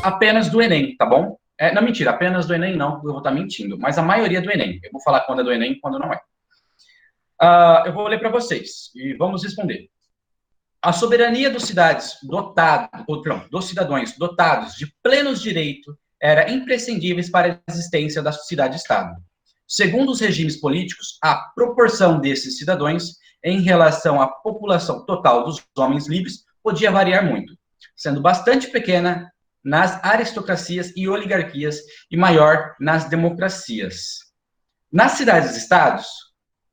apenas do Enem, tá bom? Não, mentira, apenas do Enem não, eu vou estar mentindo, mas a maioria do Enem. Eu vou falar quando é do Enem e quando não é. Eu vou ler para vocês e vamos responder. A soberania dos dos cidadãos dotados de plenos direitos era imprescindível para a existência da sociedade-estado. Segundo os regimes políticos, a proporção desses cidadãos em relação à população total dos homens livres podia variar muito, sendo bastante pequena nas aristocracias e oligarquias e maior nas democracias. Nas cidades-estados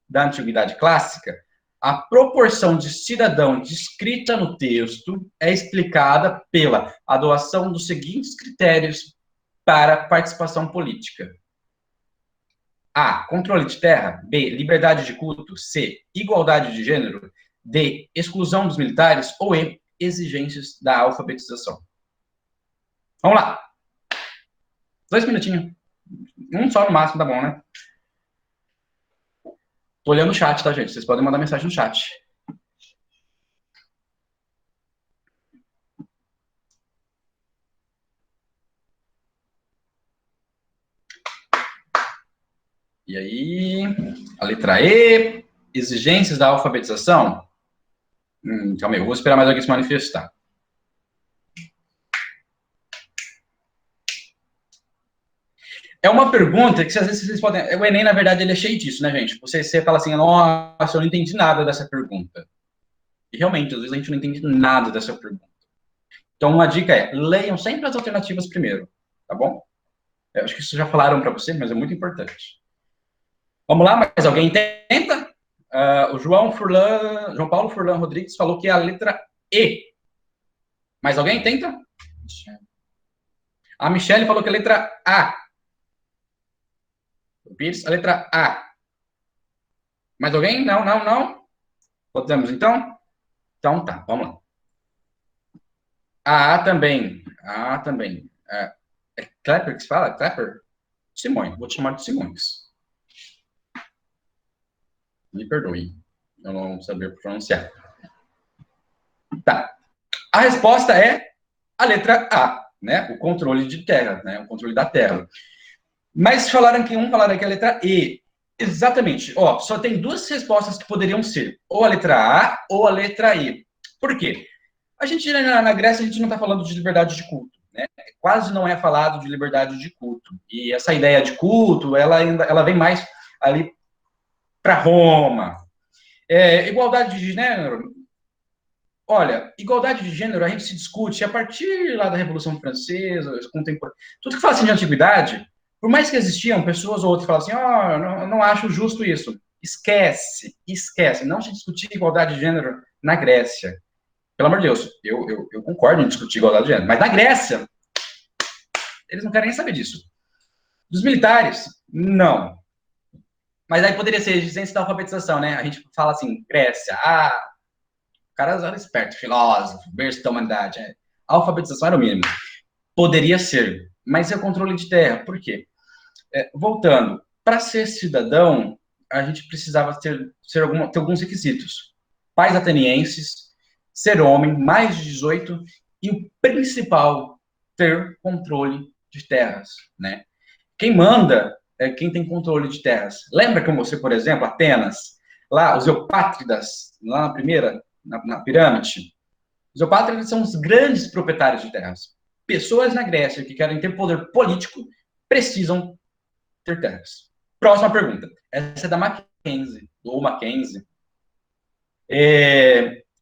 da antiguidade clássica, a proporção de cidadão descrita no texto é explicada pela adoção dos seguintes critérios para participação política. A. Controle de terra. B. Liberdade de culto. C. Igualdade de gênero. D. Exclusão dos militares. Ou E. Exigências da alfabetização. Vamos lá. 2 minutinhos. Um só no máximo, tá bom, né? Tô olhando o chat, tá, gente? Vocês podem mandar mensagem no chat. E aí, a letra E, exigências da alfabetização. Calma aí, eu vou esperar mais alguém se manifestar. É uma pergunta que às vezes vocês podem... O Enem, na verdade, ele é cheio disso, né, gente? Você fala assim, nossa, eu não entendi nada dessa pergunta. E realmente, às vezes a gente não entende nada dessa pergunta. Então, uma dica é, leiam sempre as alternativas primeiro, tá bom? Eu acho que isso já falaram para você, mas é muito importante. Vamos lá, mais alguém tenta? O João Paulo Furlan Rodrigues falou que é a letra E. Mais alguém tenta? A Michelle falou que é a letra A. O Pires, a letra A. Mais alguém? Não. Podemos, então? Então, tá, vamos lá. A também. É Klepper que se fala? Klepper? Simões. Vou te chamar de Simões. Me perdoe. Eu não sabia pronunciar. Tá. A resposta é a letra A, né? O controle de terra, né? O controle da terra. Mas falaram que é a letra E. Exatamente. Ó, só tem 2 respostas que poderiam ser ou a letra A ou a letra E. Por quê? A gente, na Grécia, a gente não está falando de liberdade de culto, né? Quase não é falado de liberdade de culto. E essa ideia de culto, ela vem mais ali para Roma. Igualdade de gênero. Olha, igualdade de gênero a gente se discute a partir lá da Revolução Francesa, contemporânea. Tudo que fala assim de antiguidade, por mais que existiam pessoas ou outras que falavam assim, não acho justo isso. Esquece. Não se discutir igualdade de gênero na Grécia. Pelo amor de Deus, eu concordo em discutir igualdade de gênero, mas na Grécia, eles não querem nem saber disso. Dos militares, não. Mas aí poderia ser exigência da alfabetização, né? A gente fala assim, Grécia, o cara era esperto, filósofo, berço da humanidade. A alfabetização era o mínimo. Poderia ser, mas é o controle de terra. Por quê? Voltando, para ser cidadão, a gente precisava ter alguns requisitos. Pais atenienses, ser homem, mais de 18, e o principal, ter controle de terras, né? Quem manda é quem tem controle de terras. Lembra que eu mostrei, por exemplo, Atenas, lá, os eupátridas, lá na primeira, na pirâmide? Os eupátridas são os grandes proprietários de terras. Pessoas na Grécia que querem ter poder político precisam ter terras. Próxima pergunta. Essa é da Mackenzie, ou Mackenzie.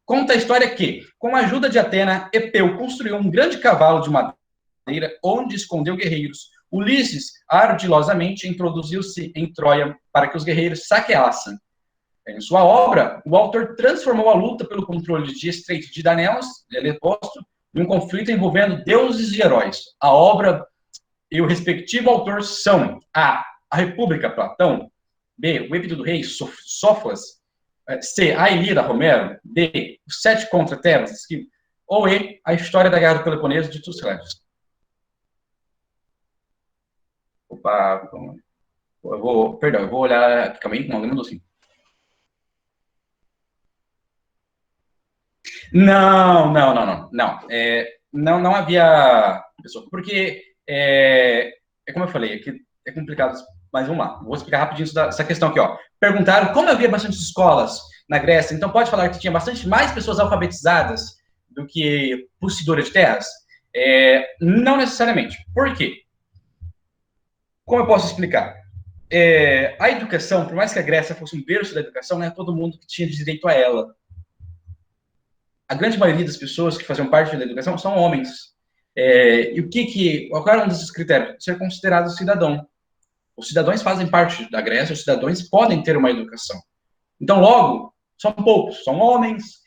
Conta a história que, com a ajuda de Atena, Epeu construiu um grande cavalo de madeira onde escondeu guerreiros. Ulisses, ardilosamente, introduziu-se em Troia para que os guerreiros saqueassem. Em sua obra, o autor transformou a luta pelo controle de Estreito de Danelos, Heliópolis, em um conflito envolvendo deuses e heróis. A obra e o respectivo autor são A República, Platão, B, o Êxodo do Rei, Sófocles, C, a Ilíada, Romero, D, os 7 contra Tebas, ou E, a história da Guerra do Peloponeso, de Tucídides. Opa, eu vou olhar, calma aí, não assim. Não. não havia pessoa, porque como eu falei, é complicado, mas vamos lá, vou explicar rapidinho essa questão aqui, ó. Perguntaram como havia bastante escolas na Grécia, então pode falar que tinha bastante mais pessoas alfabetizadas do que possuidoras de terras? Não necessariamente. Por quê? Como eu posso explicar? A educação, por mais que a Grécia fosse um berço da educação, não é todo mundo que tinha direito a ela. A grande maioria das pessoas que faziam parte da educação são homens. E qual era um desses critérios? Ser considerado cidadão. Os cidadãos fazem parte da Grécia, os cidadãos podem ter uma educação. Então, logo, são poucos, são homens,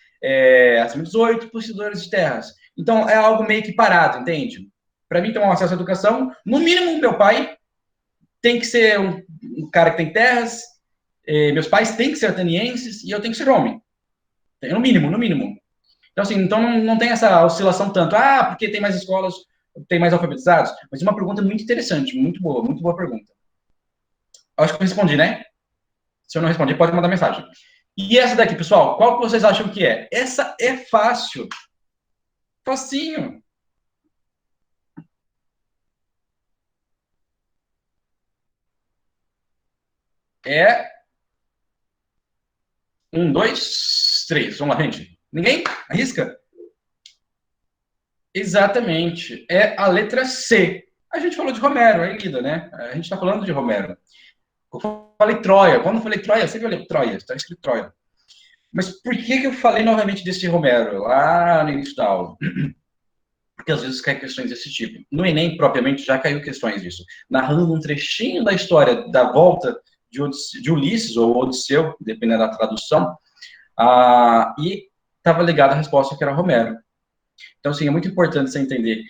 acima de 18, possuidores de terras. Então, é algo meio que parado, entende? Para mim, ter um acesso à educação, no mínimo, meu pai tem que ser um cara que tem terras, meus pais têm que ser atenienses e eu tenho que ser homem. No mínimo, no mínimo. Então, assim, não tem essa oscilação tanto. Porque tem mais escolas, tem mais alfabetizados. Mas uma pergunta muito interessante, muito boa pergunta. Acho que eu respondi, né? Se eu não respondi, pode mandar mensagem. E essa daqui, pessoal, qual que vocês acham que é? Essa é fácil. Facinho. É 1, 2, 3. Vamos lá, gente. Ninguém? Arrisca? Exatamente. É a letra C. A gente falou de Romero, aí lida, né? A gente está falando de Romero. Eu falei Troia. Quando eu falei Troia, eu sempre falei Troia. Está escrito Troia. Mas por que eu falei novamente desse Romero lá no início da aula? Porque às vezes cai questões desse tipo. No Enem, propriamente, já caiu questões disso. Narrando um trechinho da história da volta de Ulisses, ou Odisseu, dependendo da tradução, e estava ligada a resposta que era Romero. Então, assim, é muito importante você entender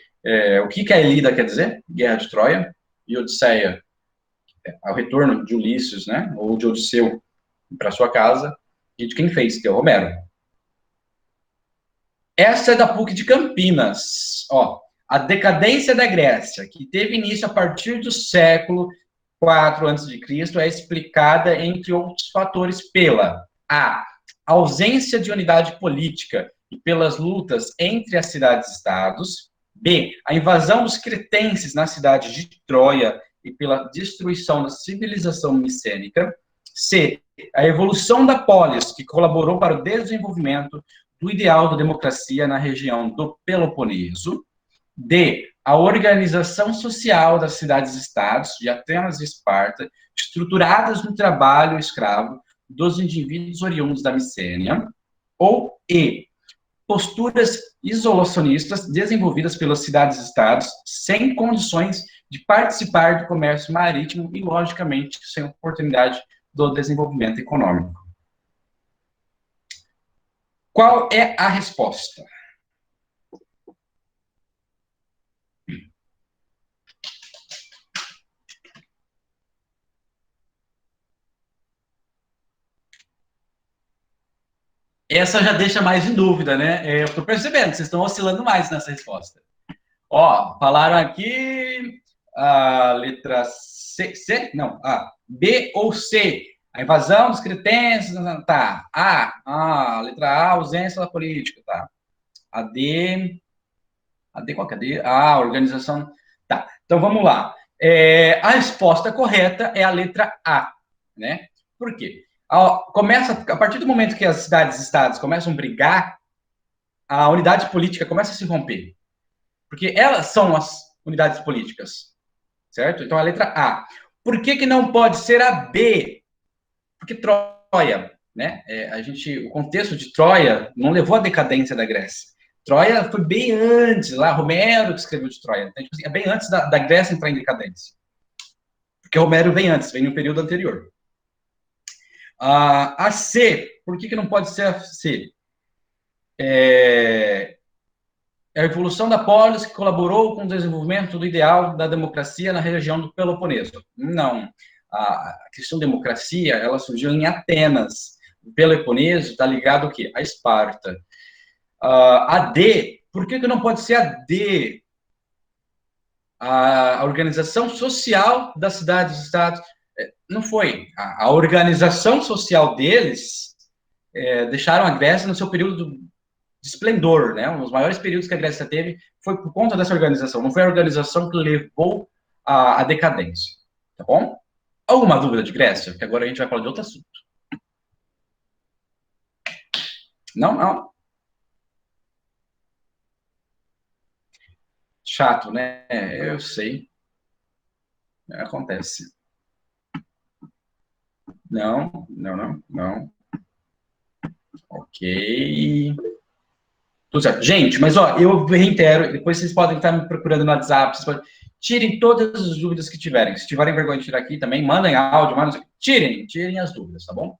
o que a Ilíada quer dizer, Guerra de Troia, e Odisseia, ao retorno de Ulisses, né, ou de Odisseu para sua casa, e de quem fez, que é o Romero. Essa é da PUC de Campinas. Ó, a decadência da Grécia, que teve início a partir do século IV a.C., é explicada, entre outros fatores, pela a ausência de unidade política e pelas lutas entre as cidades-estados, b, a invasão dos cretenses na cidade de Troia e pela destruição da civilização micênica, c, a evolução da polis, que colaborou para o desenvolvimento do ideal da democracia na região do Peloponeso, d, a organização social das cidades-estados de Atenas e Esparta, estruturadas no trabalho escravo dos indivíduos oriundos da Micênia, ou e, posturas isolacionistas desenvolvidas pelas cidades-estados sem condições de participar do comércio marítimo e, logicamente, sem oportunidade do desenvolvimento econômico. Qual é a resposta? Essa já deixa mais em dúvida, né? Eu estou percebendo que vocês estão oscilando mais nessa resposta. Ó, falaram aqui a letra C? Não, B ou C. A invasão dos cretenses, tá. A letra A, ausência da política, tá. A D qual que é a D? A organização, tá. Então, vamos lá. A resposta correta é a letra A, né? Por quê? A partir do momento que as cidades-estados começam a brigar, a unidade política começa a se romper. Porque elas são as unidades políticas, certo? Então, a letra A. Por que não pode ser a B? Porque Troia, né? O contexto de Troia não levou à decadência da Grécia. Troia foi bem antes, lá, Romero que escreveu de Troia. Então, tipo assim, é bem antes da Grécia entrar em decadência. Porque Romero vem antes, vem no período anterior. A C, por que não pode ser a C? É a evolução da polis que colaborou com o desenvolvimento do ideal da democracia na região do Peloponeso. Não. A questão de democracia, ela surgiu em Atenas. O Peloponeso está ligado ao quê? A Esparta. A D, por que não pode ser a D? A organização social das cidades-estados não foi. A organização social deles deixaram a Grécia no seu período de esplendor, né? Um dos maiores períodos que a Grécia teve foi por conta dessa organização. Não foi a organização que levou à decadência. Tá bom? Alguma dúvida de Grécia? Que agora a gente vai falar de outro assunto. Não, não. Chato, né? Eu sei. Acontece. Não, não, não, não. Ok. Tudo certo. Gente, mas ó, eu reitero, depois vocês podem estar me procurando no WhatsApp, tirem todas as dúvidas que tiverem. Se tiverem vergonha de tirar aqui também, mandem áudio, tirem as dúvidas, tá bom?